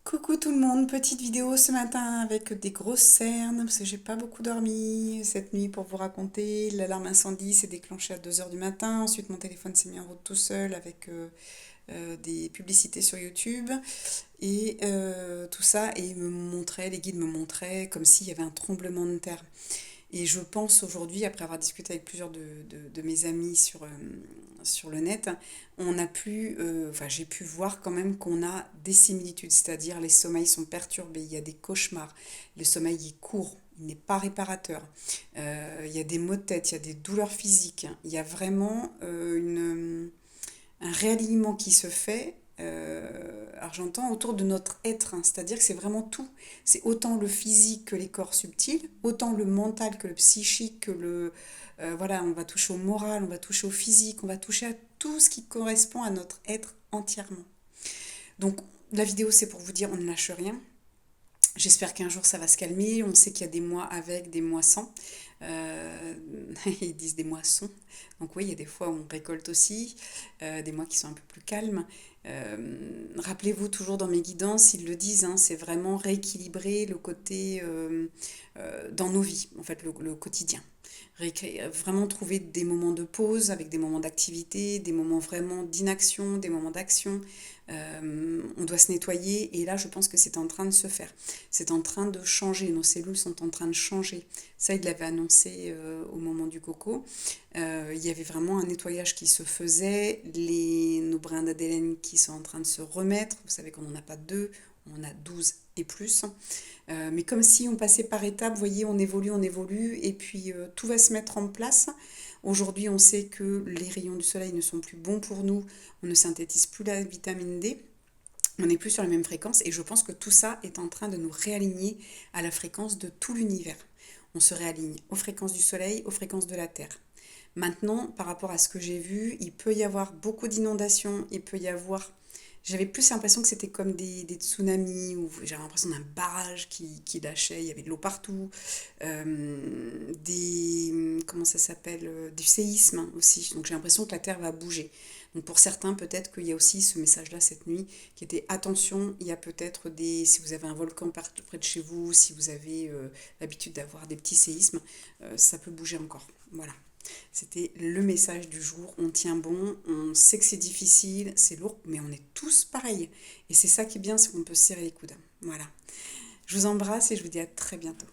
Coucou tout le monde, petite vidéo ce matin avec des grosses cernes parce que j'ai pas beaucoup dormi cette nuit pour vous raconter. L'alarme incendie s'est déclenchée à 2 heures du matin, ensuite mon téléphone s'est mis en route tout seul avec des publicités sur YouTube et tout ça et les guides me montraient comme s'il y avait un tremblement de terre. Et je pense aujourd'hui, après avoir discuté avec plusieurs de mes amis sur le net, j'ai pu voir quand même qu'on a des similitudes, c'est-à-dire les sommeils sont perturbés, il y a des cauchemars, le sommeil est court, il n'est pas réparateur, il y a des maux de tête, il y a des douleurs physiques, il y a vraiment un réalignement qui se fait. Alors j'entends autour de notre être, hein, c'est-à-dire que c'est vraiment tout. C'est autant le physique que les corps subtils, autant le mental que le psychique, voilà, on va toucher au moral, on va toucher au physique, on va toucher à tout ce qui correspond à notre être entièrement. Donc la vidéo c'est pour vous dire on ne lâche rien. J'espère qu'un jour ça va se calmer. On sait qu'il y a des mois avec, des mois sans. Euh, Ils disent des moissons. Donc oui, il y a des fois où on récolte aussi, des mois qui sont un peu plus calmes. Rappelez-vous toujours dans mes guidances, ils le disent, hein, c'est vraiment rééquilibrer le côté dans nos vies, en fait, le quotidien. Vraiment trouver des moments de pause avec des moments d'activité, des moments vraiment d'inaction, des moments d'action. On doit se nettoyer et là je pense que c'est en train de se faire. C'est en train de changer, nos cellules sont en train de changer. Ça, il l'avait annoncé au moment du coco. Il y avait vraiment un nettoyage qui se faisait, nos brins d'ADN qui sont en train de se remettre. Vous savez qu'on n'en a pas deux, on en a 12 et plus. Mais comme si on passait par étapes, vous voyez, on évolue, et puis tout va se mettre en place. Aujourd'hui, on sait que les rayons du soleil ne sont plus bons pour nous, on ne synthétise plus la vitamine D, on n'est plus sur la même fréquence, et je pense que tout ça est en train de nous réaligner à la fréquence de tout l'univers. On se réaligne aux fréquences du soleil, aux fréquences de la Terre. Maintenant, par rapport à ce que j'ai vu, il peut y avoir beaucoup d'inondations, il peut y avoir... J'avais plus l'impression que c'était comme des tsunamis, ou j'avais l'impression d'un barrage qui lâchait, il y avait de l'eau partout, comment ça s'appelle, du séisme aussi. Donc j'ai l'impression que la Terre va bouger. Donc pour certains, peut-être qu'il y a aussi ce message-là cette nuit, qui était attention, il y a peut-être si vous avez un volcan près de chez vous, si vous avez l'habitude d'avoir des petits séismes, ça peut bouger encore. Voilà. C'était le message du jour. On tient bon, on sait que c'est difficile, c'est lourd, mais on est tous pareils. Et c'est ça qui est bien, c'est qu'on peut se serrer les coudes. Voilà. Je vous embrasse et je vous dis à très bientôt.